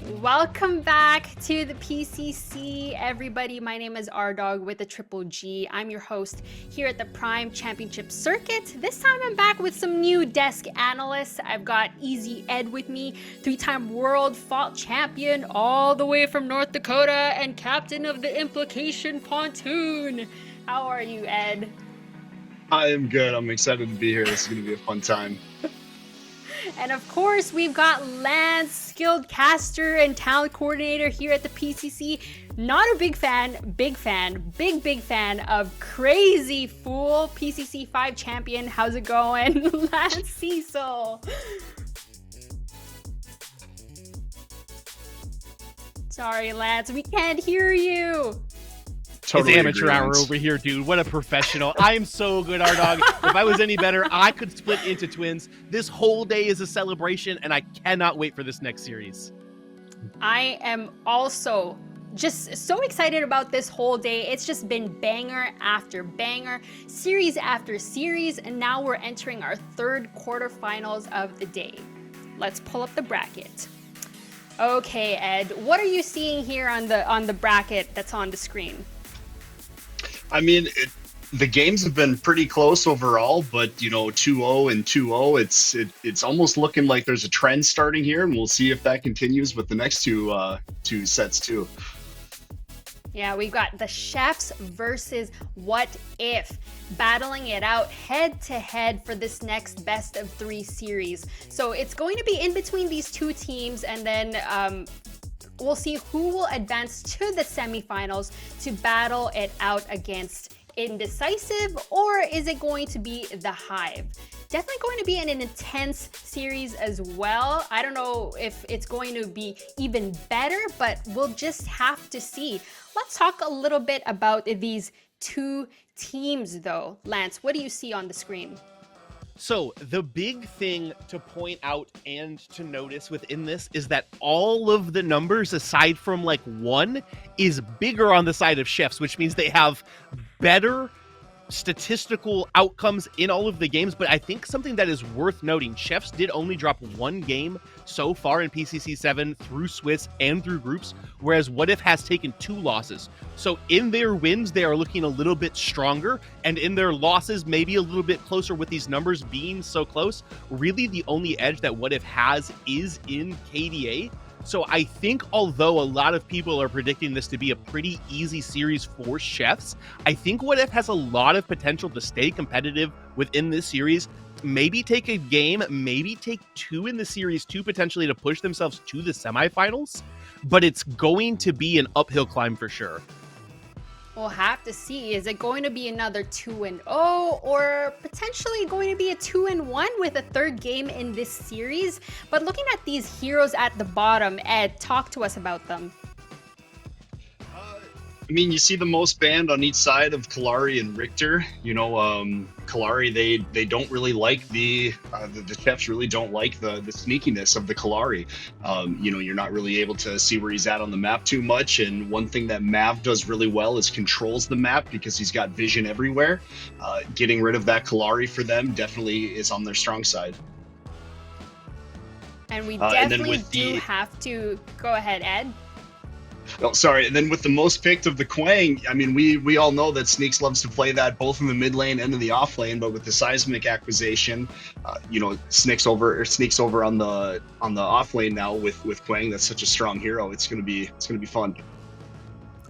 Welcome back to the PCC, everybody. My name is R-Dog with the Triple G. I'm your host here at the Prime Championship Circuit. This time I'm back with some new desk analysts. I've got Easy Ed with me, three-time world fault champion all the way from North Dakota and captain of the Implication Pontoon. How are you, Ed? I am good. I'm excited to be here. This is going to be a fun time. And of course, we've got Lance, skilled caster and talent coordinator here at the PCC. Not a big fan, big fan of Crazy Fool, PCC 5 champion. How's it going, Lance Cecil? Sorry, Lance, we can't hear you. Totally it's amateur hour over here, dude. What a professional. I'm so good, R-Dog. If I was any better, I could split into twins. This whole day is a celebration, and I cannot wait for this next series. I am also just so excited about this whole day. It's just been banger after banger, series after series, and now we're entering our third quarterfinals of the day. Let's pull up the bracket. Okay, Ed, what are you seeing here on the bracket that's on the screen? I mean, the games have been pretty close overall, but 2-0 and 2-0. It's almost looking like there's a trend starting here, and we'll see if that continues with the next two sets too. Yeah, we've got the Chefs versus What If, battling it out head to head for this next best of 3 series. So it's going to be in between these two teams, and then we'll see who will advance to the semifinals to battle it out against Indecisive, or is it going to be the Hive? Definitely going to be an intense series as well. I don't know if it's going to be even better, but we'll just have to see. Let's talk a little bit about these two teams though. Lance, what do you see on the screen? So the big thing to point out and to notice within this is that all of the numbers, aside from like 1, is bigger on the side of Chefs, which means they have better statistical outcomes in all of the games. But I think something that is worth noting, Chefs did only drop 1 game so far in PCC 7 through Swiss and through groups, whereas What If has taken 2 losses. So in their wins, they are looking a little bit stronger, and in their losses, maybe a little bit closer with these numbers being so close. Really, the only edge that What If has is in KDA. So I think although a lot of people are predicting this to be a pretty easy series for Chefs, I think What If has a lot of potential to stay competitive within this series. Maybe take a game, maybe take 2 in the series too, potentially to push themselves to the semifinals. But it's going to be an uphill climb for sure. We'll have to see. Is it going to be another 2-0 or potentially going to be a 2-1 with a third game in this series? But looking at these heroes at the bottom, Ed, talk to us about them. I mean, you see the most banned on each side of Kalari and Richter. Kalari, they don't really like the Chefs really don't like the sneakiness of the Kalari. You're not really able to see where he's at on the map too much. And one thing that Mav does really well is controls the map because he's got vision everywhere. Getting rid of that Kalari for them definitely is on their strong side. And we definitely do have to go ahead, Ed. Oh, sorry. And then with the most picked of the Quang, I mean, we all know that Sneaks loves to play that both in the mid lane and in the off lane. But with the Seismic acquisition, Sneaks over on the off lane now with Quang. That's such a strong hero. It's gonna be fun.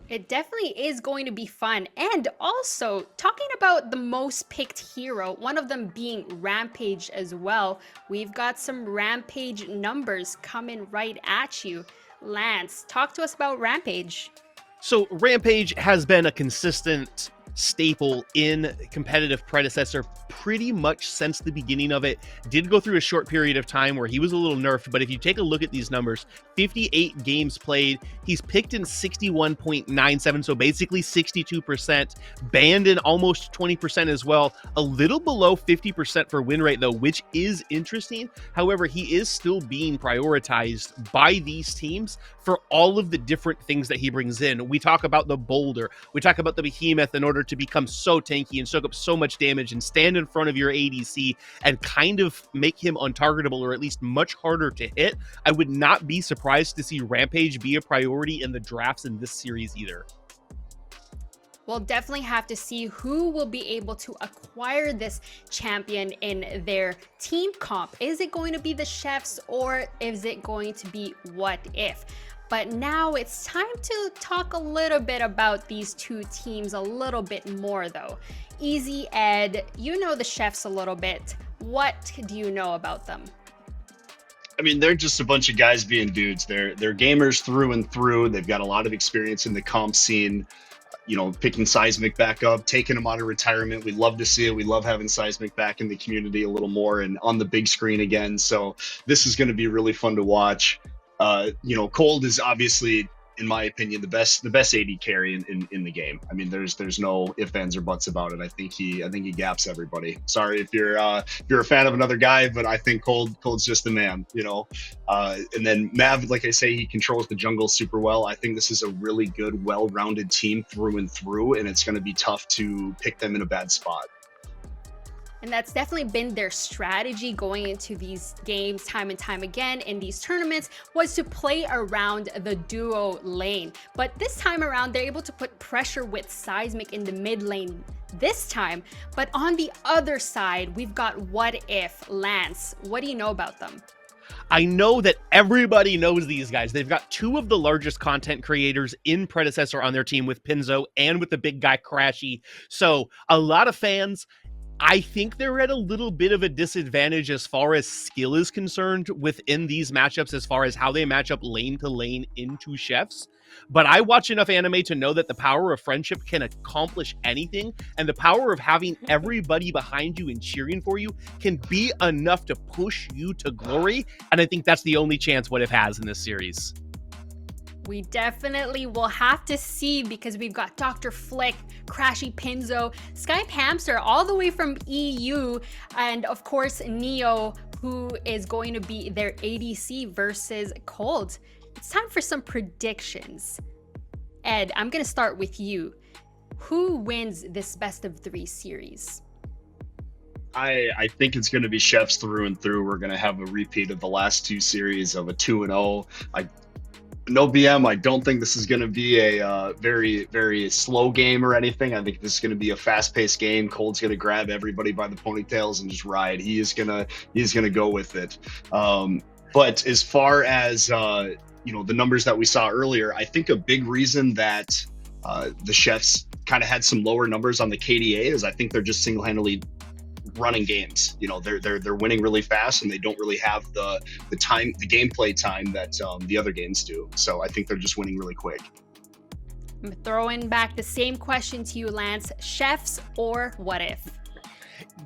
It definitely is going to be fun. And also, talking about the most picked hero, one of them being Rampage as well. We've got some Rampage numbers coming right at you. Lance, talk to us about Rampage. So Rampage has been a consistent staple in competitive Predecessor pretty much since the beginning of it. Did go through a short period of time where he was a little nerfed, but if you take a look at these numbers, 58 games played, he's picked in 61.97, so basically 62%, banned in almost 20% as well, a little below 50% for win rate though, which is interesting. However, he is still being prioritized by these teams for all of the different things that he brings in. We talk about the Boulder, we talk about the Behemoth in order to become so tanky and soak up so much damage and stand in front of your ADC and kind of make him untargetable, or at least much harder to hit, I would not be surprised to see Rampage be a priority in the drafts in this series either. We'll definitely have to see who will be able to acquire this champion in their team comp. Is it going to be the Chefs, or is it going to be What If? But now it's time to talk a little bit about these two teams a little bit more though. Easy Ed, you know the Chefs a little bit. What do you know about them? I mean, they're just a bunch of guys being dudes. They're gamers through and through. They've got a lot of experience in the comp scene. You know, picking Seismic back up, taking him out of retirement. We love to see it. We love having Seismic back in the community a little more and on the big screen again. So this is going to be really fun to watch. You know, Cold is obviously, in my opinion, the best AD carry in the game. I mean, there's no ifs, ands, or buts about it. I think he gaps everybody. Sorry if you're a fan of another guy, but I think Cold's just the man, you know. And then Mav, like I say, he controls the jungle super well. I think this is a really good, well-rounded team through and through, and it's going to be tough to pick them in a bad spot. And that's definitely been their strategy going into these games time and time again in these tournaments, was to play around the duo lane. But this time around, they're able to put pressure with Seismic in the mid lane this time. But on the other side, we've got What If. Lance, what do you know about them? I know that everybody knows these guys. They've got two of the largest content creators in Predecessor on their team, with Pinzo and with the big guy Crashy. So a lot of fans, I think they're at a little bit of a disadvantage as far as skill is concerned within these matchups, as far as how they match up lane to lane into Chefs. But I watch enough anime to know that the power of friendship can accomplish anything, and the power of having everybody behind you and cheering for you can be enough to push you to glory. And I think that's the only chance What If has in this series. We definitely will have to see, because we've got Dr. Flick, Crashy Pinzo, Skype Hamster all the way from EU, and of course Neo, who is going to be their ADC versus Cold. It's time for some predictions. Ed, I'm going to start with you. Who wins this best of 3 series? I think it's going to be Chefs through and through. We're going to have a repeat of the last 2 series of a 2-0. No BM, I don't think this is going to be a very, very slow game or anything. I think this is going to be a fast-paced game. Cold's going to grab everybody by the ponytails and just ride. He's gonna go with it. But as far as you know, the numbers that we saw earlier, I think a big reason that the Chefs kind of had some lower numbers on the KDA is I think they're just single-handedly running games. You know, they're winning really fast, and they don't really have the gameplay time that the other games do. So I think they're just winning really quick. I'm throwing back the same question to you, Lance. Chefs or What If?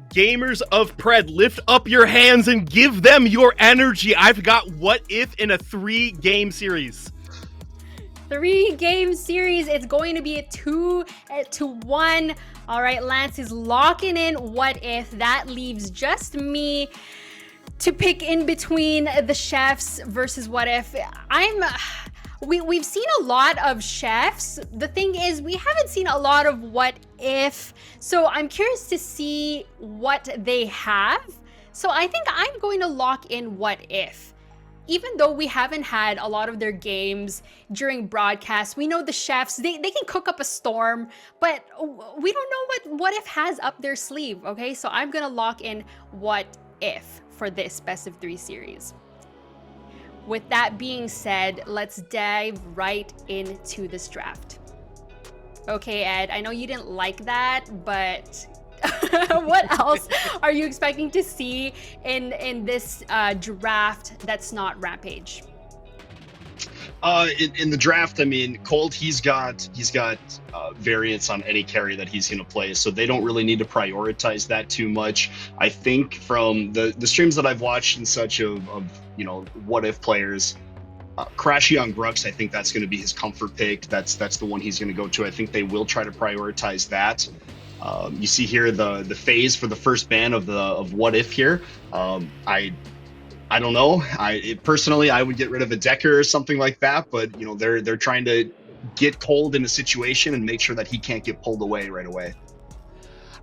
Gamers of Pred, lift up your hands and give them your energy. I've got What If in a 3-game series. 3-game series. It's going to be a 2-1. All right, Lance is locking in What If. That leaves just me to pick in between the Chefs versus What If. We've seen a lot of Chefs. The thing is, we haven't seen a lot of What If. So I'm curious to see what they have. So I think I'm going to lock in What If. Even though we haven't had a lot of their games during broadcasts, we know the Chefs, they can cook up a storm, but we don't know what If has up their sleeve, okay? So I'm gonna lock in What If for this best of 3 series. With that being said, let's dive right into this draft. Okay, Ed, I know you didn't like that, but what else are you expecting to see in this draft that's not Rampage? In the draft, I mean, Cold, he's got variants on any carry that he's going to play, so they don't really need to prioritize that too much. I think from the streams that I've watched and such of you know, What If players, Crashy on Grux, I think that's going to be his comfort pick. That's the one he's going to go to. I think they will try to prioritize that. You see here the phase for the first ban of What If here. I don't know. Personally, I would get rid of a Decker or something like that. But you know, they're trying to get cold in a situation and make sure that he can't get pulled away right away.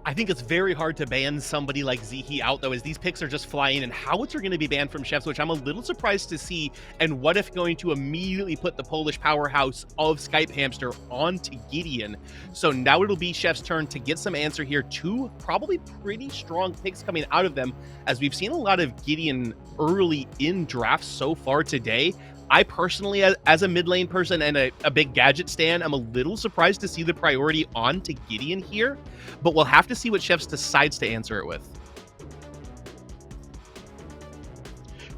I think it's very hard to ban somebody like Zihi out, though, as these picks are just flying, and Howitzer are going to be banned from Chefs, which I'm a little surprised to see. And What If going to immediately put the Polish powerhouse of Skype Hamster onto Gideon. So now it'll be Chef's turn to get some answer here. Two probably pretty strong picks coming out of them, as we've seen a lot of Gideon early in drafts so far today. I personally, as a mid lane person and a big gadget stan, I'm a little surprised to see the priority on to Gideon here, but we'll have to see what Chefs decides to answer it with.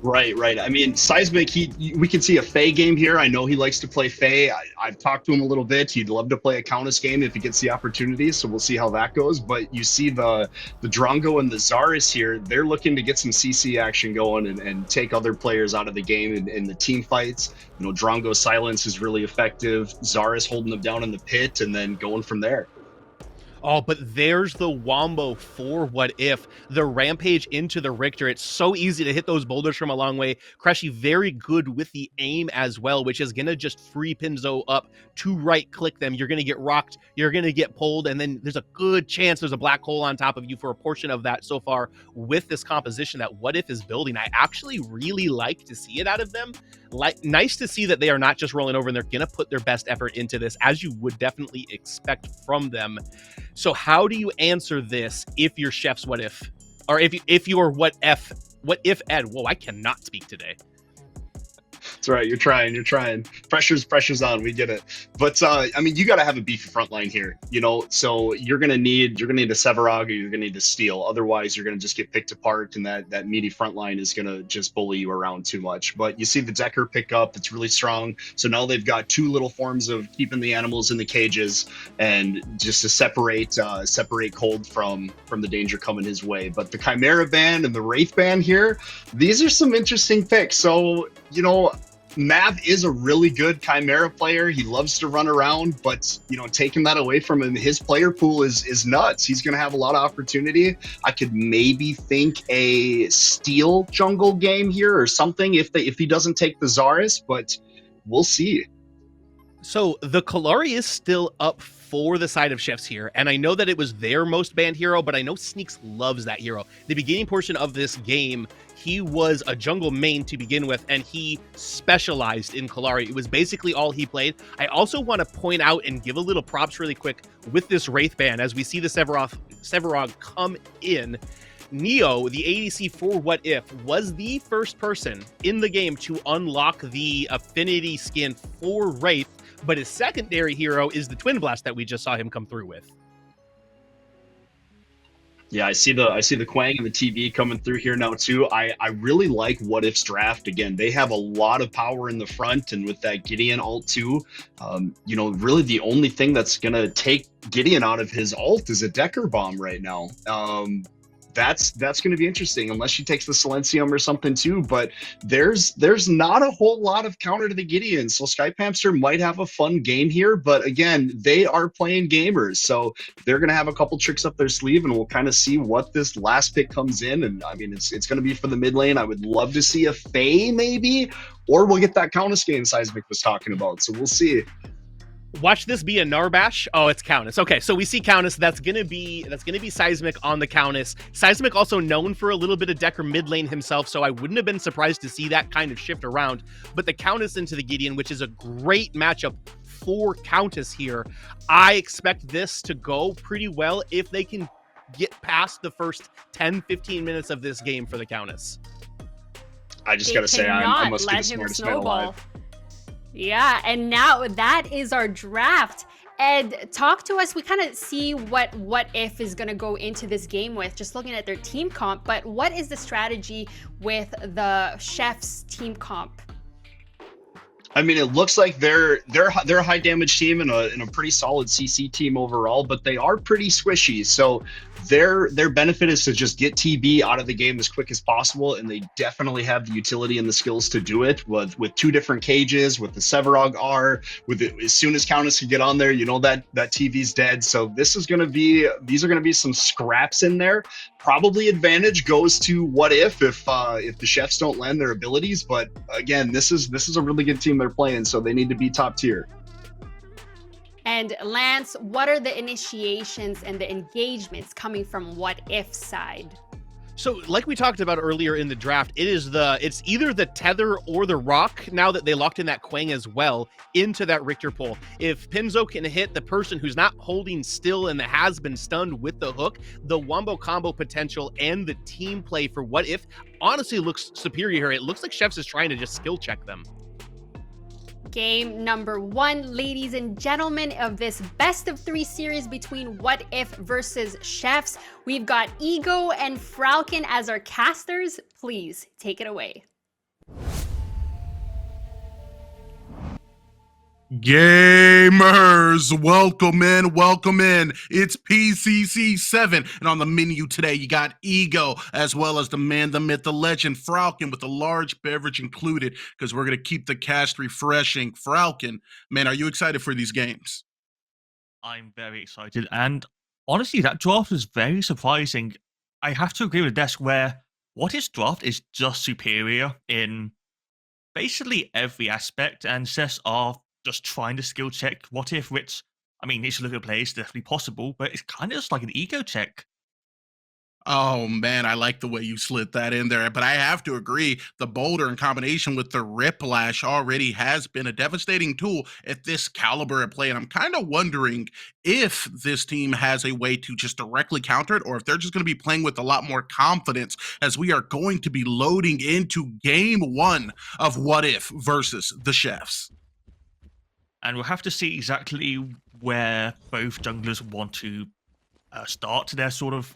Right. I mean, Seismic, we can see a Faye game here. I know he likes to play Faye. I've talked to him a little bit. He'd love to play a Countess game if he gets the opportunity, so we'll see how that goes. But you see the Drongo and the Zaris here, they're looking to get some CC action going and take other players out of the game in the team fights. You know, Drongo's silence is really effective. Zaris holding them down in the pit and then going from there. Oh, but there's the wombo for What If. The rampage into the Richter. It's so easy to hit those boulders from a long way. Crashy very good with the aim as well, which is going to just free Pinzo up to right-click them. You're going to get rocked. You're going to get pulled, and then there's a good chance there's a black hole on top of you for a portion of that so far with this composition that What If is building. I actually really like to see it out of them. Nice to see that they are not just rolling over and they're going to put their best effort into this, as you would definitely expect from them. So how do you answer this if you're Chef's What If? Or if you're What If Ed? Whoa, I cannot speak today. That's right. You're trying. Pressure's on. We get it. But I mean, you got to have a beefy front line here, you know. So you're gonna need a Severog or you're gonna need a Steel. Otherwise, you're gonna just get picked apart, and that meaty front line is gonna just bully you around too much. But you see the Decker pick up. It's really strong. So now they've got two little forms of keeping the animals in the cages and just to separate Cold from the danger coming his way. But the Chimera band and the Wraith band here, these are some interesting picks. So, you know, Mav is a really good Chimera player. He loves to run around, but, you know, taking that away from him, his player pool is nuts. He's going to have a lot of opportunity. I could maybe think a Steel jungle game here or something if he doesn't take the Zaris, but we'll see. So the Kalari is still up for the side of Chefs here, and I know that it was their most banned hero, but I know Sneaks loves that hero. The beginning portion of this game, he was a jungle main to begin with, and he specialized in Kalari. It was basically all he played. I also want to point out and give a little props really quick with this Wraith ban, as we see the Severog come in. Neo, the ADC for What If, was the first person in the game to unlock the affinity skin for Wraith, but his secondary hero is the Twin Blast that we just saw him come through with. Yeah, I see the Quang and the TV coming through here now too. I really like What If's draft. Again, they have a lot of power in the front, and with that Gideon ult too, you know, really the only thing that's gonna take Gideon out of his ult is a Decker bomb right now. That's going to be interesting, unless she takes the Silencium or something too. But there's not a whole lot of counter to the Gideon, so Skype Hamster might have a fun game here. But again, they are playing gamers, so they're going to have a couple tricks up their sleeve, and we'll kind of see what this last pick comes in. And I mean, it's going to be for the mid lane. I would love to see a Faye maybe, or we'll get that Countess game Seismic was talking about. So we'll see. Watch this be a Narbash. Oh, it's Countess. Okay, so we see Countess. That's gonna be Seismic on the Countess. Seismic also known for a little bit of Decker mid lane himself, so I wouldn't have been surprised to see that kind of shift around. But the Countess into the Gideon, which is a great matchup for Countess here. I expect this to go pretty well if they can get past the first 10-15 minutes of this game for the Countess. I just gotta say, I must be the smartest man alive. Yeah, and now that is our draft. Ed, talk to us. We kind of see what If is going to go into this game with, just looking at their team comp, but what is the strategy with the Chef's team comp? I mean, it looks like they're a high damage team and a pretty solid CC team overall, but they are pretty squishy. So their benefit is to just get TB out of the game as quick as possible, and they definitely have the utility and the skills to do it with two different cages, with the Severog R, with it, as soon as Countess can get on there, you know that TV's dead. So these are gonna be some scraps in there. Probably advantage goes to What If the Chefs don't lend their abilities, but again, this is a really good team they're playing, so they need to be top tier. And Lance, what are the initiations and the engagements coming from What If side? So, like we talked about earlier in the draft, it's either the tether or the rock, now that they locked in that Quang as well, into that Richter pull. If Pinzo can hit the person who's not holding still and that has been stunned with the hook, the wombo combo potential and the team play for What If honestly looks superior here. It looks like Chefs is trying to just skill check them. Game number 1, ladies and gentlemen, of this best of 3 series between What If versus Chefs. We've got Ego and Falcon as our casters. Please take it away. Gamers, welcome in. It's PCC 7, and on the menu today you got Ego, as well as the man, the myth, the legend, Falcon, with a large beverage included, because we're gonna keep the cast refreshing. Falcon, man, are you excited for these games? I'm very excited, and honestly, that draft was very surprising. I have to agree with Desk where What If's draft is just superior in basically every aspect, and Cess are just trying to skill check What If, which, I mean, if you look at play, it's definitely possible, but it's kind of just like an ego check. Oh man, I like the way you slid that in there, but I have to agree, the boulder in combination with the Riplash already has been a devastating tool at this caliber of play, and I'm kind of wondering if this team has a way to just directly counter it, or if they're just going to be playing with a lot more confidence, as we are going to be loading into game 1 of What If versus the Chefs. And we'll have to see exactly where both junglers want to start their sort of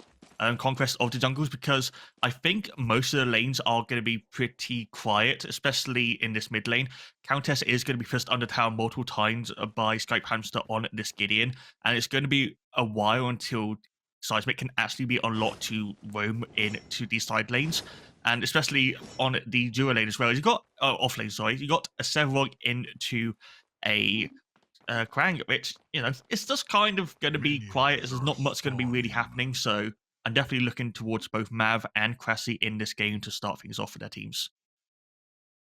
conquest of the jungles, because I think most of the lanes are going to be pretty quiet, especially in this mid lane. Countess is going to be pushed under tower multiple times by Skype Hamster on this Gideon, and it's going to be a while until Seismic can actually be unlocked to roam into these side lanes. And especially on the dual lane as well. You got off lane, sorry. You got a Sevrog into a Krang, which, it's just kind of going to be quiet. There's not much going to be really happening. So I'm definitely looking towards both Mav and Cressy in this game to start things off for their teams.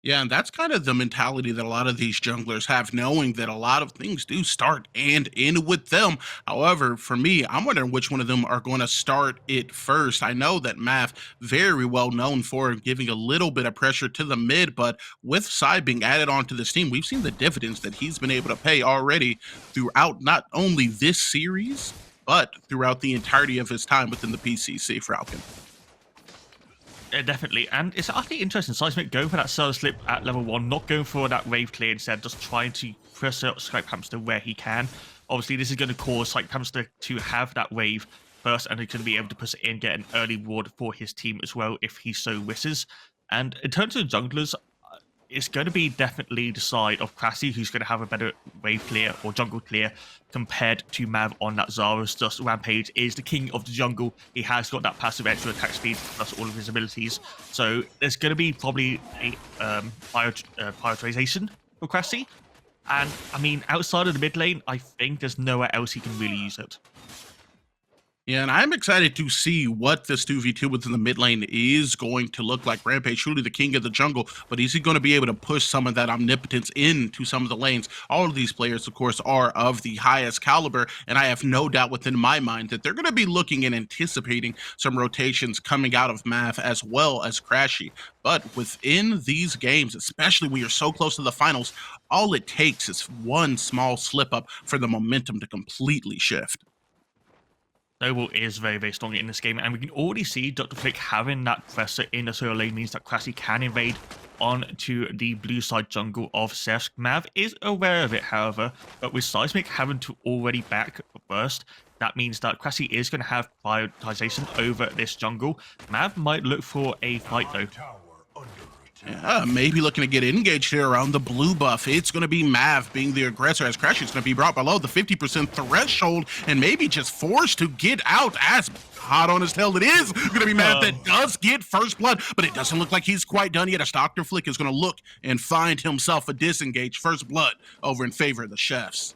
Yeah, and that's kind of the mentality that a lot of these junglers have, knowing that a lot of things do start and end with them. However, for me, I'm wondering which one of them are going to start it first. I know that Mav, very well known for giving a little bit of pressure to the mid, but with Sai being added onto this team, we've seen the dividends that he's been able to pay already throughout not only this series, but throughout the entirety of his time within the PCC, Falcon. Definitely, and it's actually interesting. Seismic going for that solo slip at level 1, not going for that wave clear, instead just trying to press out Skype Hamster where he can. Obviously, this is going to cause Skype Hamster to have that wave first, and he's going to be able to push it in, get an early reward for his team as well if he so wishes. And in terms of junglers, it's going to be definitely the side of Cressy who's going to have a better wave clear or jungle clear compared to Mav on that Zara's. Just Rampage is the king of the jungle. He has got that passive extra attack speed plus all of his abilities. So there's going to be probably a prioritization for Cressy. And I mean, outside of the mid lane, I think there's nowhere else he can really use it. Yeah, and I'm excited to see what this 2v2 within the mid lane is going to look like. Rampage, truly the king of the jungle, but is he going to be able to push some of that omnipotence into some of the lanes? All of these players, of course, are of the highest caliber, and I have no doubt within my mind that they're going to be looking and anticipating some rotations coming out of Mav as well as Crashy. But within these games, especially when you're so close to the finals, all it takes is one small slip up for the momentum to completely shift. Noble is very, very strong in this game, and we can already see Dr. Flick having that pressure in the solo lane means that Cressy can invade onto the blue side jungle of Seth. Mav is aware of it, however, but with Seismic having to already back first, that means that Cressy is going to have prioritization over this jungle. Mav might look for a fight, though. Yeah, maybe looking to get engaged here around the blue buff. It's going to be Mav being the aggressor, as Crash is going to be brought below the 50% threshold and maybe just forced to get out. As hot on his tail, it is going to be Mav that does get first blood, but it doesn't look like he's quite done yet, as Dr. Flick is going to look and find himself a disengage first blood over in favor of the Chefs.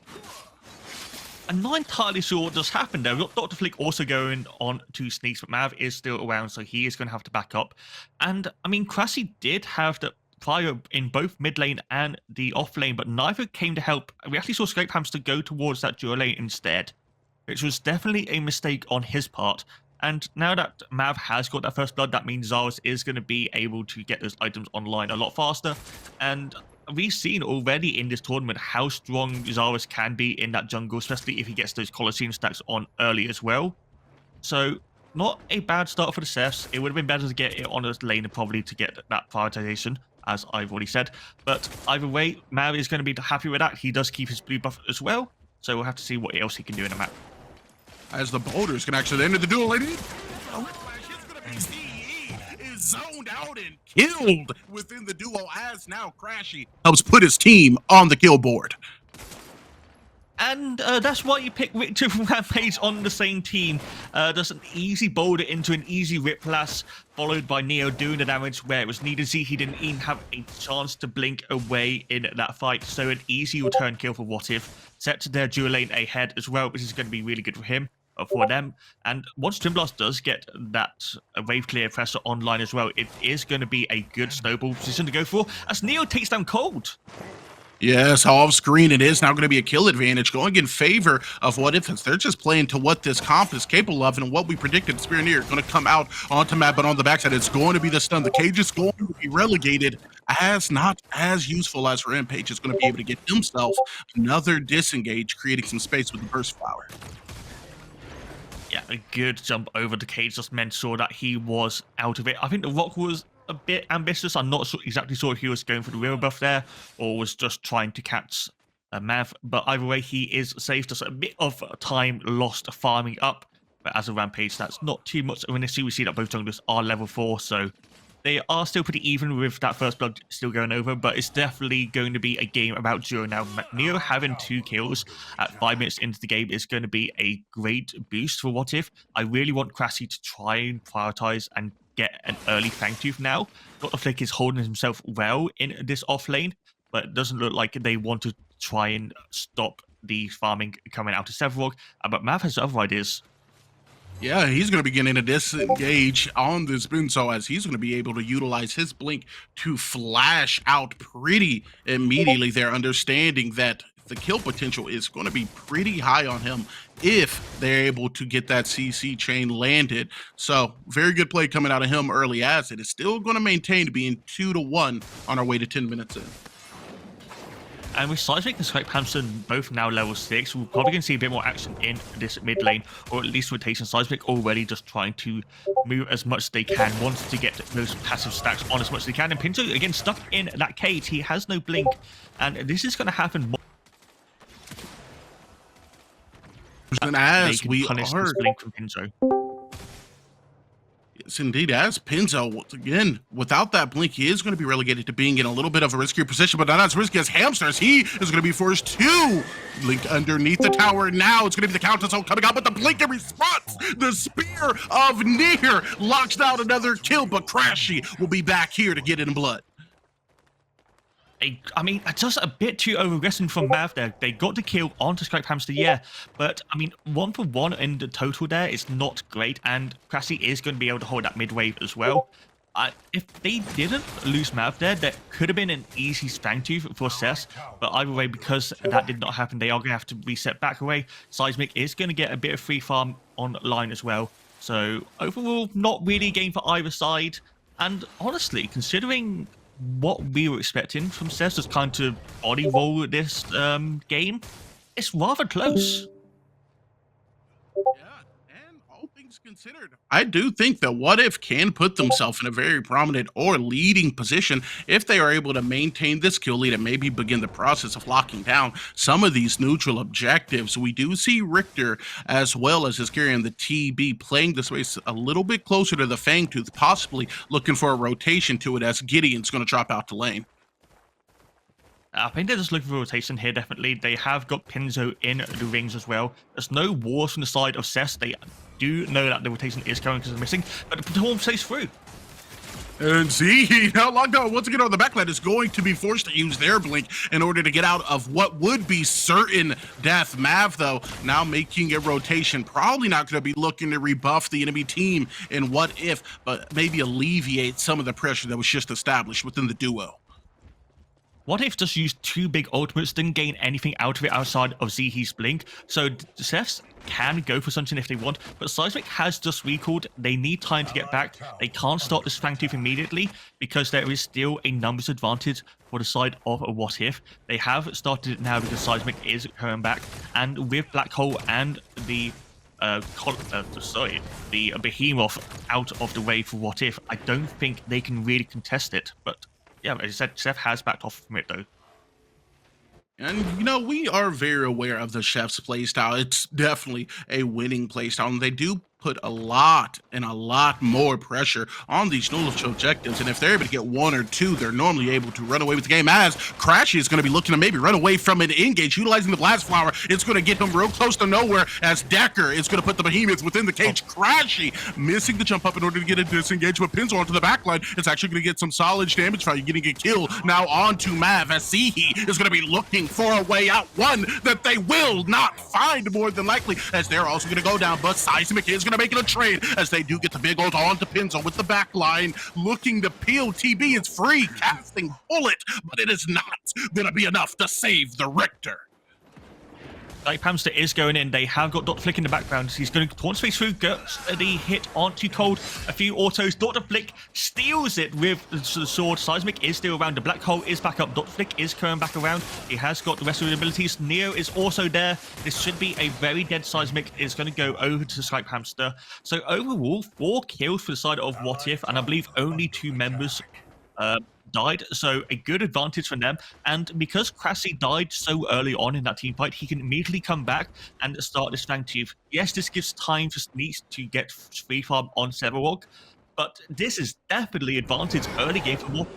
I'm not entirely sure what just happened there. We've got Dr. Flick also going on to sneaks, but Mav is still around, so he is going to have to back up. And, I mean, Cressy did have the prior in both mid lane and the off lane, but neither came to help. We actually saw Scrape Hamster go towards that dual lane instead, which was definitely a mistake on his part. And now that Mav has got that first blood, that means Zarus is going to be able to get those items online a lot faster. And we've seen already in this tournament how strong Zarus can be in that jungle, especially if he gets those Colosseum stacks on early as well. So not a bad start for the Cephs. It would have been better to get it on a lane probably to get that prioritization, as I've already said. But either way, Mav is going to be happy with that. He does keep his blue buff as well, so we'll have to see what else he can do in the map. As the boulders can actually enter the duel, lady. Is zoned out and killed within the duo as now Crashy helps put his team on the kill board. And that's why you pick Victor from Rampage on the same team. Does an easy boulder into an easy Riplas, followed by Neo doing the damage where it was needed. See, he didn't even have a chance to blink away in that fight. So an easy return kill for What If. Set their dual lane ahead as well, which is going to be really good for him, for them. And once Twin Blast does get that wave clear pressure online as well, it is going to be a good snowball position to go for as Neo takes down Cold. Yes, off screen it is now going to be a kill advantage going in favor of What If. They're just playing to what this comp is capable of and what we predicted. Spearneer going to come out onto map, but on the backside it's going to be the stun. The cage is going to be relegated as not as useful as Rampage is going to be able to get himself another disengage, creating some space with the burst flower. Yeah, a good jump over the cage just meant sure that he was out of it. I think the Rock was a bit ambitious. I'm not exactly sure if he was going for the real buff there or was just trying to catch Mav. But either way, he is safe. Just a bit of time lost farming up. But as a Rampage, that's not too much of an issue. We see that both junglers are level 4, so they are still pretty even with that first blood still going over, but it's definitely going to be a game about duo now. Neo having 2 kills at 5 minutes into the game is going to be a great boost for What If. I really want Crashy to try and prioritize and get an early Fangtooth now. Dr. Flick is holding himself well in this off lane, but it doesn't look like they want to try and stop the farming coming out of Severog. But Mav has other ideas. Yeah, he's going to be getting a disengage on this Bunso as he's going to be able to utilize his blink to flash out pretty immediately there, understanding that the kill potential is going to be pretty high on him if they're able to get that CC chain landed. So very good play coming out of him early, as it is still going to maintain being 2-1 on our way to 10 minutes in. And with Seismic and Scrape Hamster both now level 6, we're probably going to see a bit more action in this mid lane, or at least rotation. Seismic already just trying to move as much as they can, wants to get those passive stacks on as much as they can. And Pinto, again, stuck in that cage. He has no blink, and this is going to happen more. And as they can we punish are... this blink from Pinto. Yes, indeed, as Pinzo, once again, without that blink, he is going to be relegated to being in a little bit of a riskier position, but not as risky as Hamsters. He is going to be forced to blink underneath the tower. Now it's going to be the Countess coming out, but the blink in response, the Spear of Nier locks down another kill, but Crashy will be back here to get it in blood. I mean, just a bit too over-aggressive from Mav there. They got the kill onto Scrape Hamster, yeah, but I mean, 1 for 1 in the total there is not great, and Crashy is going to be able to hold that mid-wave as well. If they didn't lose Mav there, that could have been an easy Fangtooth for Cess, but either way, because that did not happen, they are going to have to reset back away. Seismic is going to get a bit of free farm online as well, so overall, not really a game for either side, and honestly, considering what we were expecting from Cess as kind of body roll this game, it's rather close. Yeah, and all things considered, I do think that What If can put themselves in a very prominent or leading position if they are able to maintain this kill lead and maybe begin the process of locking down some of these neutral objectives. We do see Richter as well as his carry on the TB playing this space a little bit closer to the Fangtooth, possibly looking for a rotation to it as Gideon's going to drop out to lane. I think they're just looking for rotation here, definitely. They have got Pinzo in the rings as well. There's no wars from the side of Cess. They do know that the rotation is coming because they're missing, but the Storm stays through. And see, now Lockdown once again on the backline is going to be forced to use their blink in order to get out of what would be certain death. Mav, though, now making a rotation. Probably not going to be looking to rebuff the enemy team in What If, but maybe alleviate some of the pressure that was just established within the duo. What If just used 2 big ultimates, didn't gain anything out of it outside of Zihi's blink, so Cephs can go for something if they want, but Seismic has just recalled. They need time to get back. They can't start this Fangtooth immediately because there is still a numbers advantage for the side of a What If. They have started it now because Seismic is coming back, and with Black Hole and the the Behemoth out of the way for What If, I don't think they can really contest it, but yeah, as I said, Chef has backed off from it though. And, we are very aware of the Chef's playstyle. It's definitely a winning playstyle, and they do put a lot more pressure on these duelist objectives. And if they're able to get 1 or 2, they're normally able to run away with the game, as Crashy is going to be looking to maybe run away from an engage, utilizing the Blast Flower. It's going to get him real close to nowhere, as Decker is going to put the Behemoths within the cage. Crashy missing the jump up in order to get a disengage, but Pinzo onto the backline. It's actually going to get some solid damage value, getting a kill now onto Mav, as Zihi is going to be looking for a way out, one that they will not find more than likely, as they're also going to go down, but Seismic is going to make it a trade, as they do get the big ult onto Pinzo with the back line, looking to peel. TB is free, casting bullet, but it is not going to be enough to save the Richter. Like Hamster is going in. They have got Dr. Flick in the background. He's going to taunt space through, gets the hit onto Cold. A few autos. Dr. Flick steals it with the sword. Seismic is still around. The black hole is back up. Dr. Flick is coming back around. He has got the rest of the abilities. Neo is also there. This should be a very dead Seismic. It's going to go over to Skype Hamster. So overall, 4 kills for the side of What If, and I believe only 2 members died, so a good advantage for them. And because Cressy died so early on in that team fight, he can immediately come back and start this Fangtooth. Yes, this gives time for Sneaks to get free farm on Severog, but this is definitely advantage early game for more.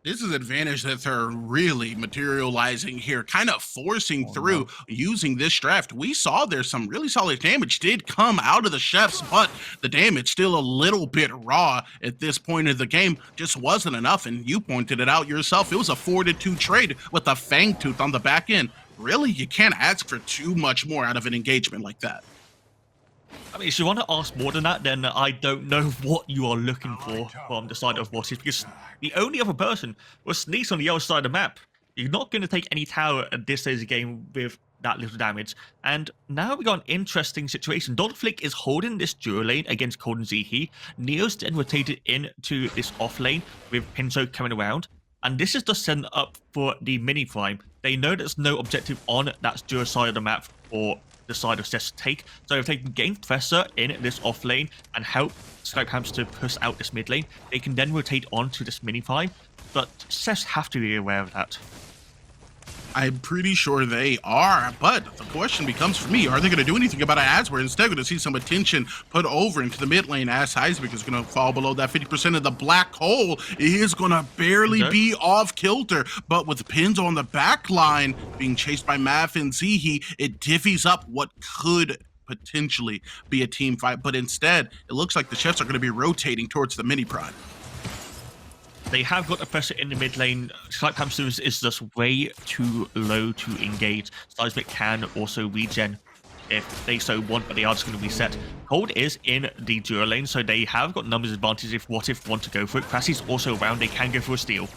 This is advantage that they're really materializing here, kind of forcing through using this draft. We saw there's some really solid damage did come out of the Chefs, but the damage still a little bit raw at this point of the game. Just wasn't enough, and you pointed it out yourself. It was a 4-2 trade with a Fangtooth on the back end. Really, you can't ask for too much more out of an engagement like that. I mean, if you want to ask more than that, then I don't know what you are looking for from the side of What If, because the only other person was Sneaks on the other side of the map. You're not going to take any tower at this stage of the game with that little damage. And now we got an interesting situation. Dr. Flick is holding this dual lane against Cold and Zihi. Neo's then rotated into this off lane with Pinzo coming around. And this is just setting up for the mini prime. They know there's no objective on that dual side of the map for the side of Seth's take. So if they can gain Predecessor in this off lane and help Skype Hamster push out this mid lane, they can then rotate onto this mini prime. But Seths have to be aware of that. I'm pretty sure they are, but the question becomes for me, are they going to do anything about it, as we're instead going to see some attention put over into the mid lane, as Seismic is going to fall below that 50% of the black hole is going to barely be off kilter, but with Pinzo on the back line being chased by Mav and Zihi, it divvies up what could potentially be a team fight, but instead, it looks like the Chefs are going to be rotating towards the mini prime. They have got a pressure in the mid lane. Skype Hamster is just way too low to engage. Seismic can also regen if they so want, but they are just going to reset. Cold is in the dual lane, so they have got numbers advantage if What If want to go for it. Crassy's also around. They can go for a steal.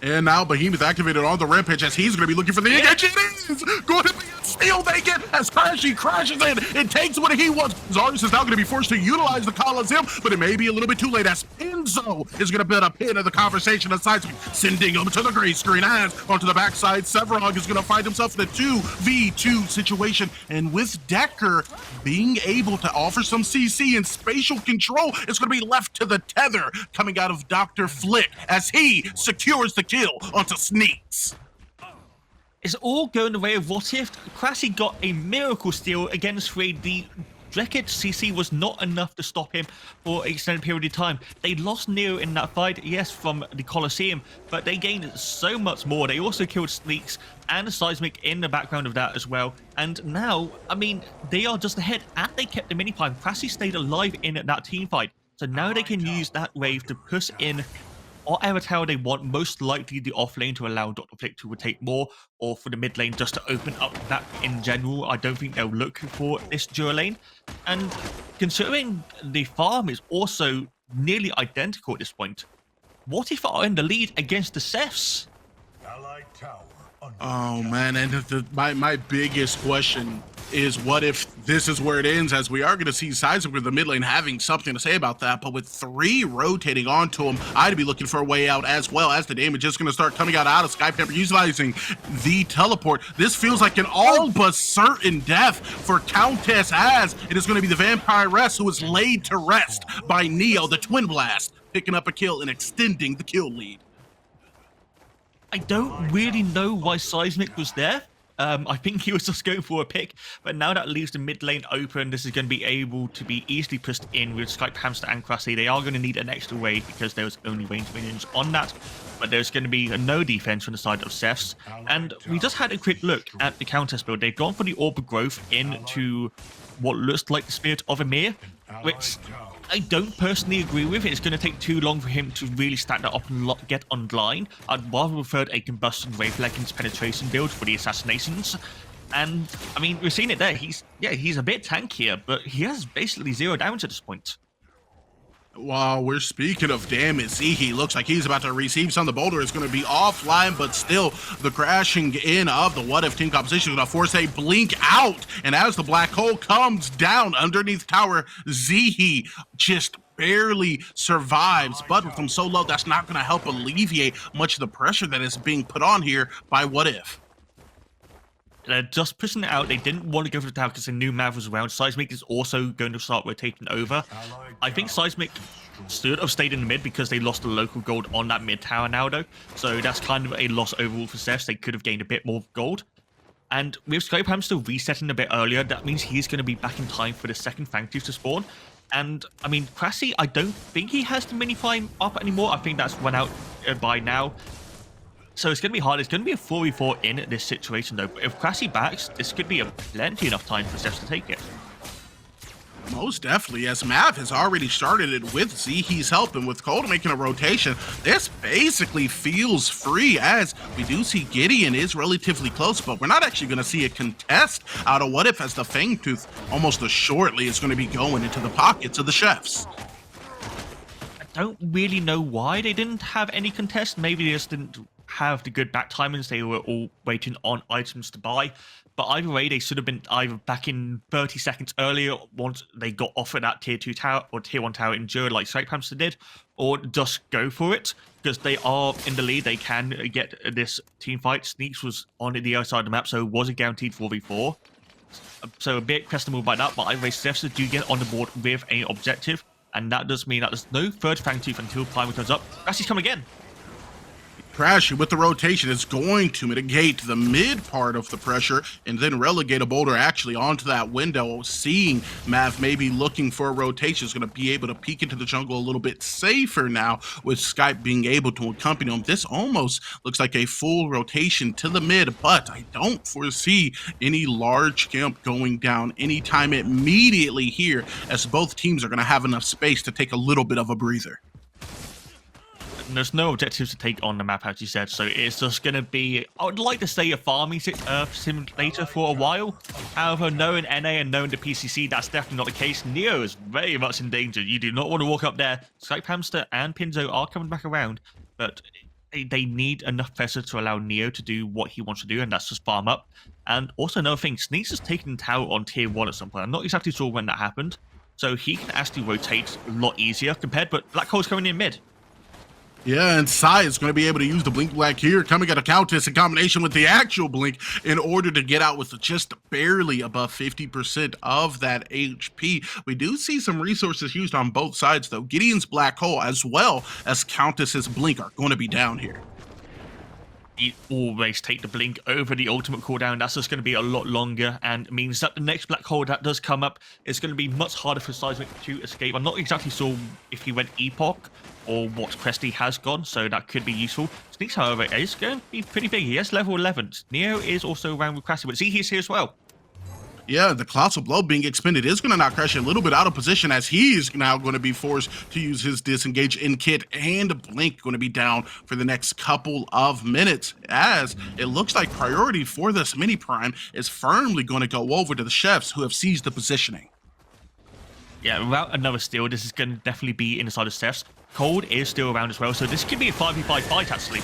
And now Behemoth activated on the Rampage, as he's going to be looking for the engage. It is going to be a steal they get as Crashy crashes in. It takes what he wants. Zarus is now going to be forced to utilize the Coliseum, but it may be a little bit too late, as Pinzo is going to put a pin in the conversation of Seismic, sending him to the gray screen. As onto the backside, Severog is going to find himself in a 2v2 situation. And with Decker being able to offer some CC and spatial control, it's going to be left to the tether coming out of Dr. Flick as he secures the kill onto Sneaks. It's all going the way of What If. Crashy got a miracle steal against Raid. The Drecked CC was not enough to stop him for an extended period of time. They lost Neo in that fight, yes, from the Coliseum, but they gained so much more. They also killed Sneaks and Seismic in the background of that as well. And now, I mean, they are just ahead, and they kept the mini prime. Crashy stayed alive in that team fight. So now they can use that wave to push in whatever tower they want, most likely the off lane to allow Dr. Flick to rotate more, or for the mid lane just to open up that in general. I don't think they'll look for this dual lane. And considering the farm is also nearly identical at this point, What if are in the lead against the Cephs? Oh man, and my biggest question is what if this is where it ends, as we are going to see Seismic with the mid lane having something to say about that, but with 3 rotating onto him, I'd be looking for a way out as well, as the damage is going to start coming out of Sky Pamper utilizing the teleport. This feels like an all but certain death for Countess, as it is going to be the Vampiress who is laid to rest by Neo, the Twin Blast, picking up a kill and extending the kill lead. I don't really know why Seismic was there. I think he was just going for a pick, but now that leaves the mid lane open, this is going to be able to be easily pushed in with Skype Hamster and Cressy. They are going to need an extra wave because there's only range minions on that, but there's going to be no defense from the side of Cephs. And we just had a quick look at the Countess build. They've gone for the Orb of Growth into what looks like the Spirit of Emir, which I don't personally agree with. It's going to take too long for him to really stack that up and get online. I'd rather prefer a Combustion Wave Leggings penetration build for the assassinations. And, I mean, we're seeing it there. He's a bit tankier, but he has basically 0 damage at this point. While we're speaking of damage, Zihi looks like he's about to receive some. The boulder is going to be offline, but still the crashing in of the What If team composition is going to force a blink out. And as the black hole comes down underneath tower, Zihi just barely survives. But with him so low, that's not going to help alleviate much of the pressure that is being put on here by What If. They're just pushing it out. They didn't want to go for the tower because they knew Mav was around. Seismic is also going to start rotating over. I think Seismic should have stayed in the mid because they lost the local gold on that mid tower now, though. So that's kind of a loss overall for Cephs. They could have gained a bit more gold. And with Scope Hamster resetting a bit earlier, that means he's going to be back in time for the second Fang Tooth to spawn. And, I mean, Cressy, I don't think he has the mini prime up anymore. I think that's run out by now. So it's going to be hard. It's going to be a 4v4 in this situation, though. But if Cressy backs, this could be a plenty enough time for Cephs to take it. Most definitely, as Mav has already started it with Zihi's help, and with Cold making a rotation, this basically feels free, as we do see Gideon is relatively close, but we're not actually going to see a contest out of What If, as the Fang Tooth almost assuredly is going to be going into the pockets of the chefs. I don't really know why they didn't have any contest. Maybe they just didn't have the good back timings. They were all waiting on items to buy. But either way, they should have been either back in 30 seconds earlier once they got offered that tier 2 tower or tier 1 tower endure like Strike Hamster did, or just go for it because they are in the lead. They can get this team fight. Sneaks was on the other side of the map, so it was a guaranteed 4v4. So a bit questionable by that, but either way, Cephs do get on the board with an objective, and that does mean that there's no third Fang Tooth until Primal turns up. Rassy's come again. Crashing with the rotation is going to mitigate the mid part of the pressure and then relegate a boulder actually onto that window. Seeing Mav maybe looking for a rotation is going to be able to peek into the jungle a little bit safer now, with Skype being able to accompany him. This almost looks like a full rotation to the mid, but I don't foresee any large camp going down anytime immediately here, as both teams are going to have enough space to take a little bit of a breather. There's no objectives to take on the map, as you said, so it's just going to be, I would like to say, a farming simulator for a while. However, knowing NA and knowing the PCC, that's definitely not the case. Neo is very much in danger. You do not want to walk up there. Skype Hamster and Pinzo are coming back around, but they need enough pressure to allow Neo to do what he wants to do, and that's just farm up. And also another thing, Sneaks has taken tower on tier 1 at some point. I'm not exactly sure when that happened, so he can actually rotate a lot easier compared, but Black Hole's coming in mid. Yeah, and Sai is going to be able to use the Blink Black here, coming at a Countess in combination with the actual Blink in order to get out with just barely above 50% of that HP. We do see some resources used on both sides, though. Gideon's Black Hole as well as Countess's Blink are going to be down here. You always take the blink over the ultimate cooldown. That's just going to be a lot longer, and means that the next black hole that does come up is going to be much harder for Seismic to escape. I'm not exactly sure if he went Epoch or what Cressy has gone, so that could be useful. Sneaks, however, is going to be pretty big. He has level 11. Neo is also around with Cressy, but he's here as well. Yeah, the Colossal Blow being expended is going to knock Crash a little bit out of position, as he's now going to be forced to use his Disengage in kit, and Blink going to be down for the next couple of minutes, as it looks like priority for this mini prime is firmly going to go over to the chefs who have seized the positioning. Yeah, without another steal, this is going to definitely be inside of Steph's. Cold is still around as well, so this could be a 5v5 fight, actually.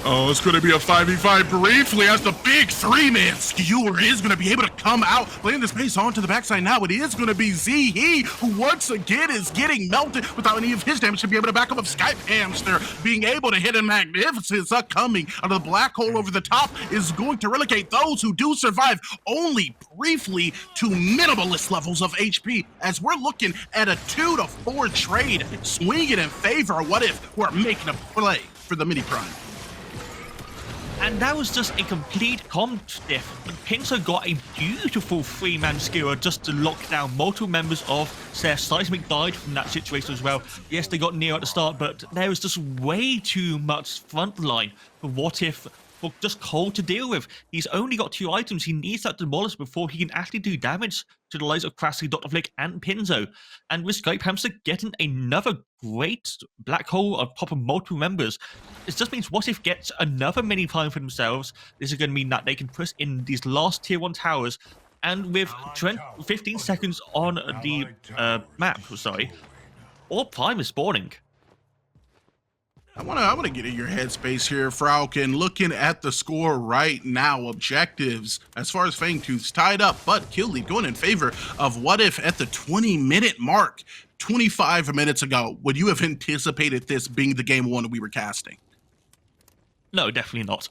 Oh, it's going to be a 5v5 briefly as the big three-man skewer is going to be able to come out, playing the space onto the backside now. It is going to be He, who once again is getting melted without any of his damage to be able to back up of Skype Hamster, being able to hit a magnificent coming out of the black hole over the top is going to relegate those who do survive only briefly to minimalist levels of HP, as we're looking at a 2 to 4 trade swinging in favor of What If we're making a play for the mini prime. And that was just a complete comp diff. Pinzo got a beautiful 3-man skewer just to lock down multiple members of Seth. Seismic died from that situation as well. Yes, they got Neo at the start, but there was just way too much front line for What If, for just Cold to deal with. He's only got 2 items. He needs that demolished before he can actually do damage to the likes of Crassi, Dr. Flick, and Pinzo. And with Skype Hamster getting another great black hole on top of multiple members, it just means What If gets another mini prime for themselves. This is going to mean that they can push in these last tier 1 towers, and with 15 seconds on the map, all prime is spawning. I want to get in your headspace here, Falcon. Looking at the score right now, objectives as far as Fangtooth's tied up, but kill lead going in favor of What If at the 20-minute mark. 25 minutes ago, would you have anticipated this being the game 1 we were casting? No, definitely not.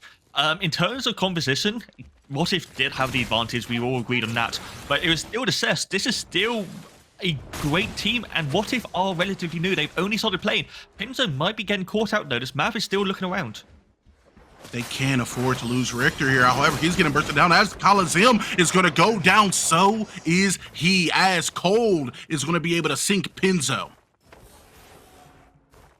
In terms of composition, What If did have the advantage. We all agreed on that, but it was still assessed. This is still a great team, and What If are relatively new. They've only started playing. Pinzo might be getting caught out though. This map is still looking around. They can't afford to lose Richter here. However, he's getting bursted down as the Coliseum is going to go down. So is he, as Cold is going to be able to sink Pinzo.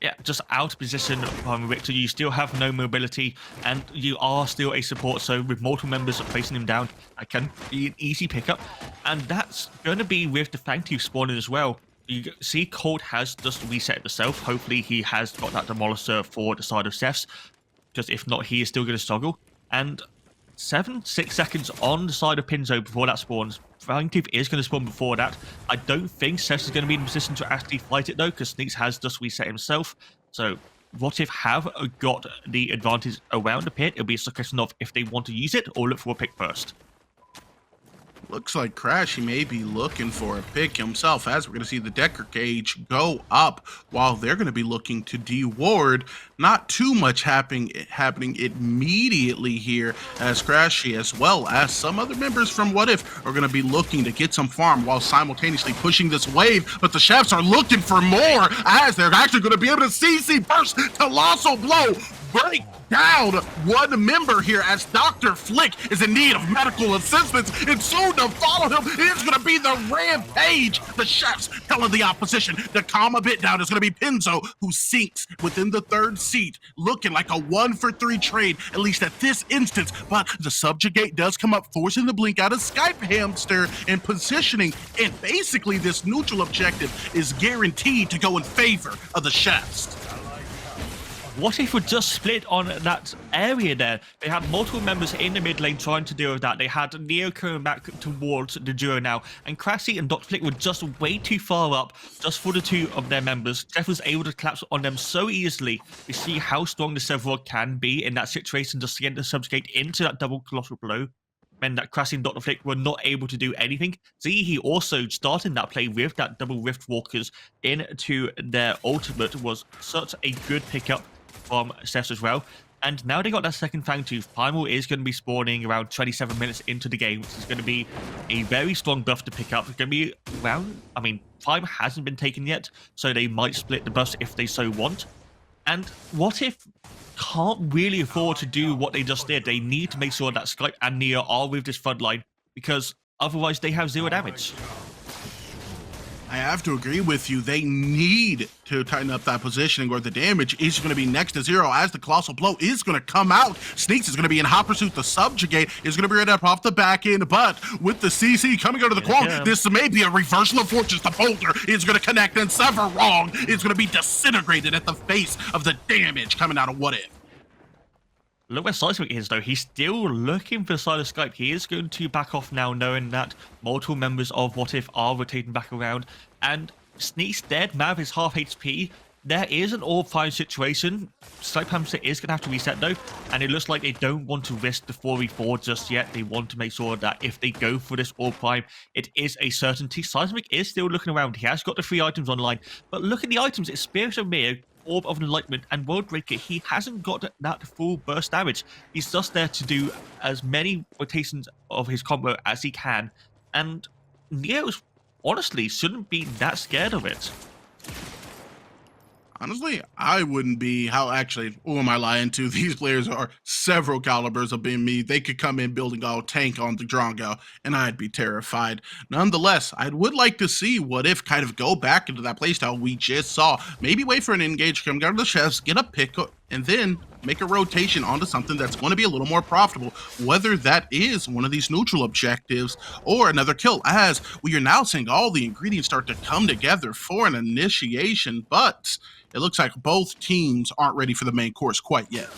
Yeah, just out of position from Richter. You still have no mobility, and you are still a support, so with multiple members facing him down, that can be an easy pickup. And that's going to be with the Fangtooth spawning as well. You see Cold has just reset itself. Hopefully he has got that Demolisher for the side of Seth's, because if not, he is still going to struggle. And 6 seconds on the side of Pinzo before that spawns. Fangtooth is going to spawn before that. I don't think Seth is going to be in a position to actually fight it though, because Sneaks has just reset himself. So What If have got the advantage around the pit. It'll be a question of if they want to use it or look for a pick first. Looks like Crash, he may be looking for a pick himself, as we're going to see the Decker gauge go up while they're going to be looking to deward. Not too much happening immediately here, as Crashy as well as some other members from What If are going to be looking to get some farm while simultaneously pushing this wave. But the chefs are looking for more, as they're actually going to be able to CC burst, Colossal Blow, break down one member here, as Dr. Flick is in need of medical assistance, and soon to follow him is going to be the Rampage. The chefs telling the opposition to calm a bit down. Is going to be Pinzo, who sinks within the 3rd seat, looking like a 1-for-3 trade, at least at this instance. But the Subjugate does come up, forcing the blink out of Skype Hamster and positioning, and basically this neutral objective is guaranteed to go in favor of the chefs. What If would just split on that area there? They had multiple members in the mid lane trying to deal with that. They had Neo coming back towards the duo now, and Crassi and Dr. Flick were just way too far up just for the 2 of their members. Jeff was able to collapse on them so easily. You see how strong the Several can be in that situation, just to get the Subjugate into that double colossal blow. Meant that Crassi and Dr. Flick were not able to do anything. He also starting that play with that double Rift Walkers into their ultimate was such a good pickup from Seth as well. And now they got that second Fangtooth. Primal is going to be spawning around 27 minutes into the game, which is going to be a very strong buff to pick up. It's going to be around, Prime hasn't been taken yet, so they might split the buffs if they so want. And What If can't really afford to do what they just did. They need to make sure that Skype and Neo are with this front line, because otherwise they have 0 damage. I have to agree with you. They need to tighten up that positioning, or the damage is going to be next to 0, as the Colossal Blow is going to come out. Sneaks is going to be in hot pursuit. The Subjugate is going to be right up off the back end, but with the CC coming out of the Quang, this may be a reversal of fortunes. The Boulder is going to connect, and Sever Wrong is going to be disintegrated at the face of the damage coming out of What If. Look where Seismic is, though. He's still looking for the side of Skype. He is going to back off now, knowing that multiple members of What If are rotating back around. And Sneak's dead. Mav is half HP. There is an all fire situation. Skype Hamster is going to have to reset, though. And it looks like they don't want to risk the 4v4 just yet. They want to make sure that if they go for this all prime, it is a certainty. Seismic is still looking around. He has got the 3 items online. But look at the items. It's Spirit of Mir, Orb of Enlightenment, and World Breaker. He hasn't got that full burst damage. He's just there to do as many rotations of his combo as he can. And Neo's honestly shouldn't be that scared of it. Honestly, I wouldn't be. How actually, who am I lying to? These players are several calibers of being me. They could come in building all tank on the Drongo, and I'd be terrified. Nonetheless, I would like to see What If kind of go back into that playstyle we just saw. Maybe wait for an engage, come down to the chefs, get a pick, and then make a rotation onto something that's going to be a little more profitable, whether that is one of these neutral objectives or another kill, as we are now seeing all the ingredients start to come together for an initiation, but it looks like both teams aren't ready for the main course quite yet.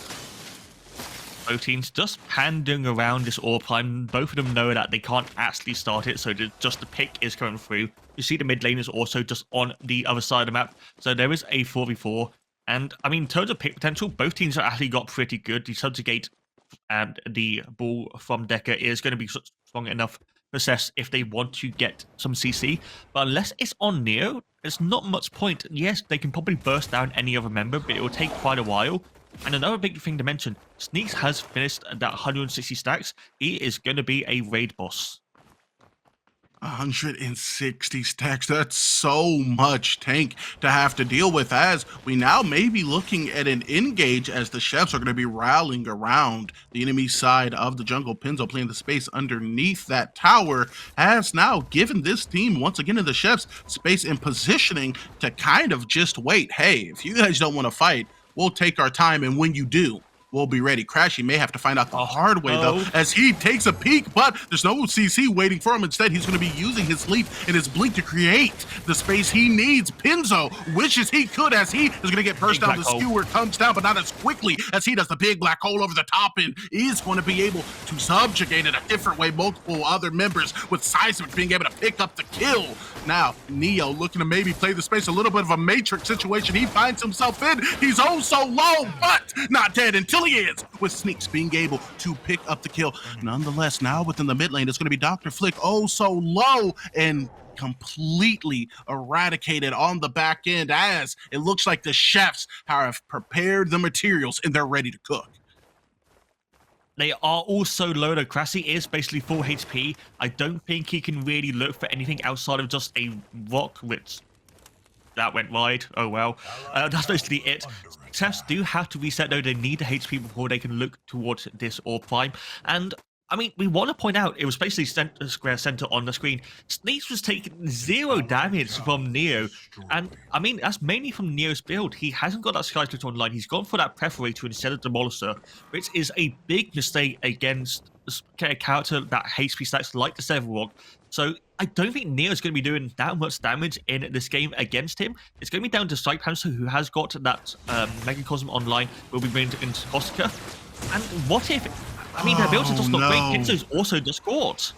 Both teams just pandering around this all prime. Both of them know that they can't actually start it, so just the pick is coming through. You see the mid lane is also just on the other side of the map, so there is a 4v4. And, I mean, in terms of pick potential, both teams have actually got pretty good. The Subjugate and the ball from Decker is going to be strong enough to assess if they want to get some CC. But unless it's on Neo, there's not much point. Yes, they can probably burst down any other member, but it will take quite a while. And another big thing to mention, Sneaks has finished at that 160 stacks. He is going to be a raid boss. 160 stacks, that's so much tank to have to deal with, as we now may be looking at an engage as the chefs are going to be rallying around the enemy side of the jungle. Pinzo playing the space underneath that tower has now given this team, once again in the chefs, space and positioning to kind of just wait. Hey, if you guys don't want to fight, we'll take our time, and when you do, we'll be ready. Crashy may have to find out the hard way, though, as he takes a peek, but there's no CC waiting for him. Instead, he's going to be using his leaf and his blink to create the space he needs. Pinzo wishes he could, as he is going to get burst down. The skewer comes down, but not as quickly as he does. The big black hole over the top end is going to be able to subjugate in a different way multiple other members, with Seismic being able to pick up the kill. Now, Neo looking to maybe play the space, a little bit of a matrix situation he finds himself in. He's oh so low, but not dead until he is, with Sneaks being able to pick up the kill. Nonetheless, now within the mid lane, it's going to be Dr. Flick oh so low and completely eradicated on the back end, as it looks like the chefs have prepared the materials and they're ready to cook. They are also low, though. Crassi is basically full HP. I don't think he can really look for anything outside of just a rock, which that went wide. Oh well. That's basically it. Chefs do have to reset, though. They need the HP before they can look towards this or prime. And I mean, we want to point out, it was basically square center on the screen. Sneaks was taking 0 damage from Neo. And I mean, that's mainly from Neo's build. He hasn't got that Sky Split online. He's gone for that Perforator instead of Demolisher, which is a big mistake against a character that HP stacks like the Severog. So I don't think Neo's going to be doing that much damage in this game against him. It's going to be down to Strike Panzer, who has got that Megacosm online, will be bringing into Kostka. And What If... I mean, their builds are just not great. Pinzo's also just caught.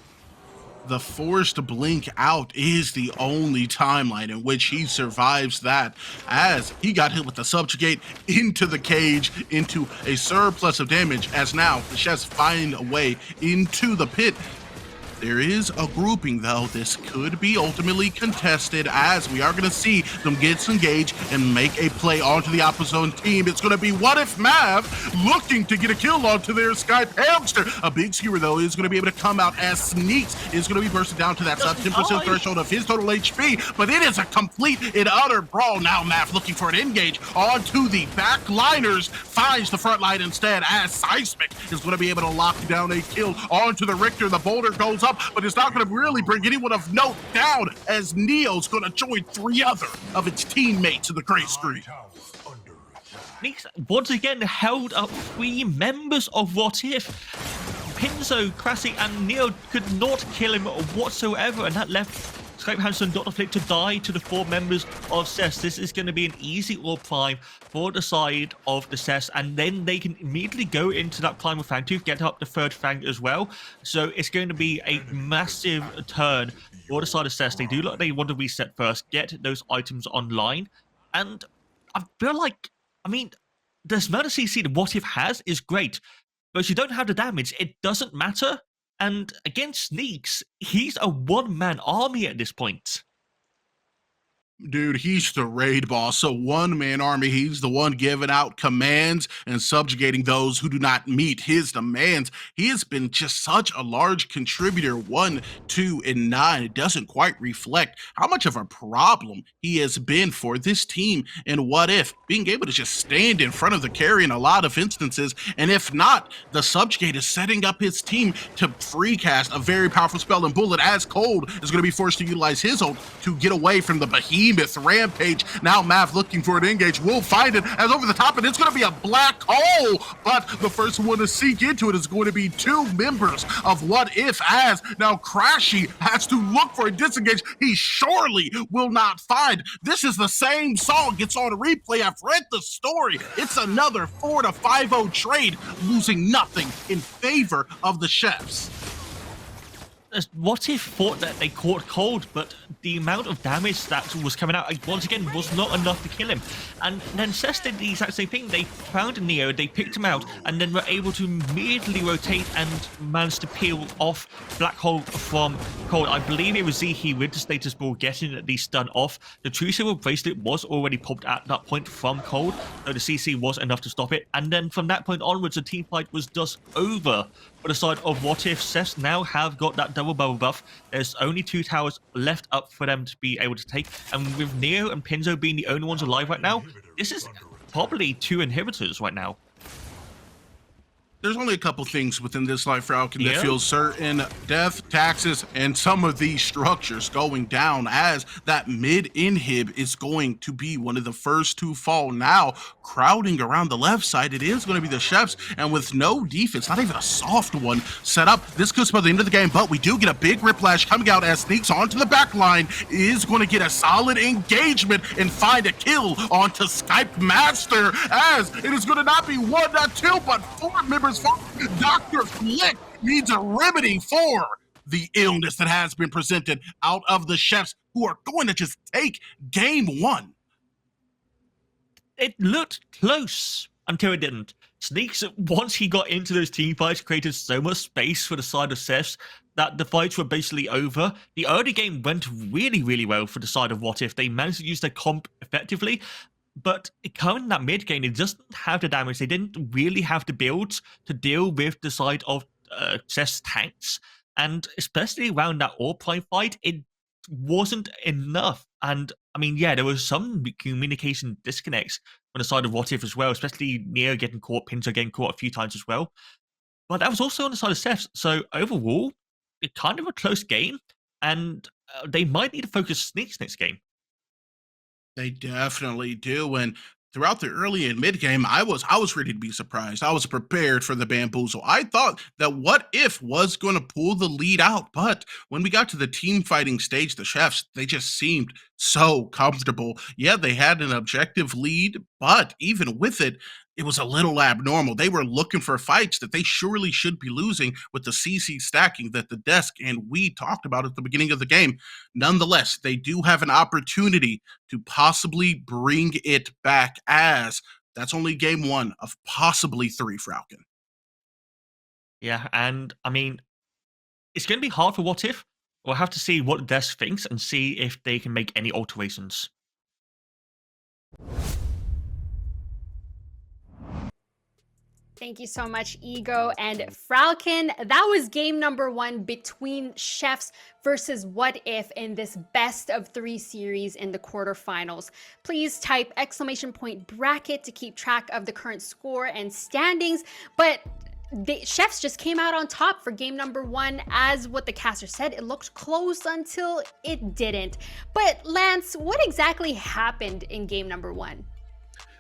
The forced blink out is the only timeline in which he survives that, as he got hit with the subjugate into the cage, into a surplus of damage, as now the chefs find a way into the pit. There is a grouping, though. This could be ultimately contested, as we are going to see them get engaged and make a play onto the opposite team. It's going to be What If Mav looking to get a kill onto their Skype Hamster. A big skewer, though, is going to be able to come out, as Sneaks is going to be bursting down to that sub 10% threshold of his total HP. But it is a complete and utter brawl. Now Mav looking for an engage onto the backliners, finds the front line instead, as Seismic is going to be able to lock down a kill onto the Richter. The boulder goes up, but it's not going to really bring anyone of note down, as Neo's going to join 3 other of its teammates in the gray screen. Sneaks once again held up 3 members of What If. Pinzo, Crassi, and Neo could not kill him whatsoever, and that left Skype Hansen, Dr. Flick to die to the 4 members of CES. This is going to be an easy orb climb for the side of the CES, and then they can immediately go into that climb with Fangtooth, get up the 3rd Fang as well. So it's going to be a massive turn for the side of CES. They do look like they want to reset first, get those items online, and I feel like, I mean, the amount of CC the What If has is great, but if you don't have the damage, it doesn't matter. And against Sneaks, he's a one-man army at this point. Dude, he's the raid boss. So one-man army, he's the one giving out commands and subjugating those who do not meet his demands. He has been just such a large contributor, 1, 2, and 9. It doesn't quite reflect how much of a problem he has been for this team. And What If being able to just stand in front of the carry in a lot of instances, and if not, the subjugate is setting up his team to free cast a very powerful spell, and Bullet, as cold, is going to be forced to utilize his ult to get away from the behemoth rampage. Now Mav looking for an engage, will find it as over the top, and it's going to be a black hole, but the first one to sink into it is going to be 2 members of What If, as now Crashy has to look for a disengage he surely will not find. This is the same song, it's on replay, I've read the story. It's another 4 to 5-0 trade, losing nothing in favor of the chefs. What If thought that they caught cold, but the amount of damage that was coming out, once again, was not enough to kill him. And then CES did the exact same thing. They found Neo, they picked him out, and then were able to immediately rotate and manage to peel off Black Hole from Cold. I believe it was Zihi with the status ball getting at least done off. The True Silver Bracelet was already popped at that point from Cold, so the CC was enough to stop it. And then from that point onwards, the team fight was just over. For the side of What If, CES now have got that double bubble buff. There's only 2 towers left up for them to be able to take. And with Neo and Pinzo being the only ones alive right now, this is probably 2 inhibitors right now. There's only a couple things within this Life Falcon that feels certain. Death, taxes, and some of these structures going down, as that mid inhib is going to be one of the first to fall. Now, crowding around the left side, it is going to be the chefs, and with no defense, not even a soft one set up, this could spell the end of the game, but we do get a big Whiplash coming out as Sneaks onto the back line, is going to get a solid engagement and find a kill onto Skype Master, as it is going to not be 1, not 2, but 4 members. Dr. Flick needs a remedy for the illness that has been presented out of the chefs, who are going to just take game 1. It looked close until it didn't. Sneaks, once he got into those team fights, created so much space for the side of CES that the fights were basically over. The early game went really, really well for the side of What If. They managed to use their comp effectively. But coming in that mid game, they just didn't have the damage. They didn't really have the builds to deal with the side of CES tanks. And especially around that Orb Prime fight, it wasn't enough. And I mean, yeah, there was some communication disconnects on the side of What If as well, especially Neo getting caught, Pinto getting caught a few times as well. But that was also on the side of CES. So overall, it's kind of a close game. And they might need to focus Sneaks next game. They definitely do, and throughout the early and mid game, I was ready to be surprised. I was prepared for the bamboozle. I thought that What If was going to pull the lead out, but when we got to the team fighting stage, the chefs, they just seemed so comfortable. Yeah, they had an objective lead, but even with it, it was a little abnormal. They were looking for fights that they surely should be losing with the CC stacking that the desk and we talked about at the beginning of the game. Nonetheless, they do have an opportunity to possibly bring it back, as that's only game 1 of possibly 3, Falcon. Yeah, and I mean, it's going to be hard for What If. We'll have to see what the desk thinks and see if they can make any alterations. Thank you so much, Ego and Falcon. That was game number 1 between Chefs versus What If in this best of 3 series in the quarterfinals. Please type !bracket to keep track of the current score and standings. But the Chefs just came out on top for game number 1. As what the caster said, it looked close until it didn't. But Lance, what exactly happened in game number 1?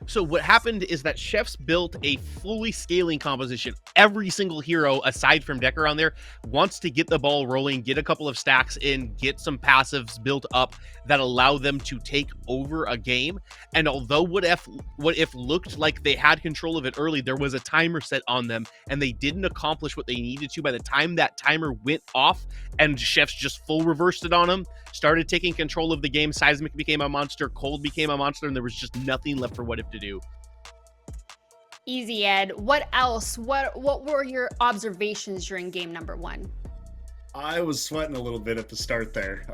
So what happened is that Chefs built a fully scaling composition. Every single hero, aside from Decker on there, wants to get the ball rolling, get a couple of stacks in, get some passives built up that allow them to take over a game. And although what if looked like they had control of it early, there was a timer set on them, and they didn't accomplish what they needed to. By the time that timer went off and Chefs just full reversed it on them, started taking control of the game, Seismic became a monster, Cold became a monster, and there was just nothing left for What If to do. Easy, Ed. What else? What were your observations during game number 1? I was sweating a little bit at the start there.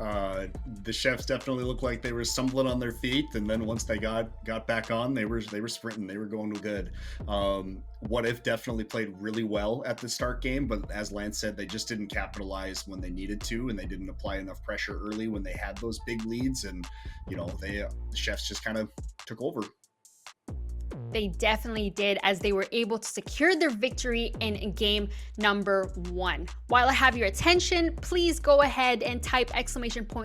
The Chefs definitely looked like they were stumbling on their feet, and then once they got back on, they were sprinting. They were going good. What If definitely played really well at the start game, but as Lance said, they just didn't capitalize when they needed to, and they didn't apply enough pressure early when they had those big leads, and the Chefs just kind of took over. They definitely did, as they were able to secure their victory in game number 1. While I have your attention, please go ahead and type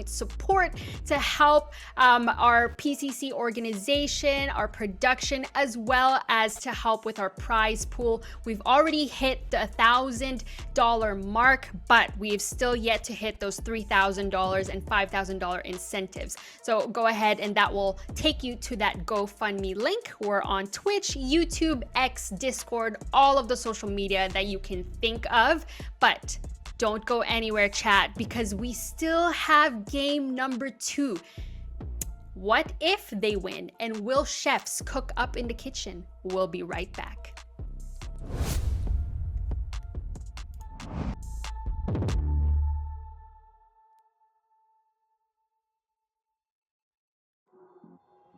!support to help our PCC organization, our production, as well as to help with our prize pool. We've already hit the $1,000 mark, but we've still yet to hit those $3,000 and $5,000 incentives. So go ahead, and that will take you to that GoFundMe link. We're on Twitch, YouTube, X, Discord, all of the social media that you can think of. But don't go anywhere, chat, because we still have game number 2. What if they win, and will Chefs cook up in the kitchen? We'll be right back.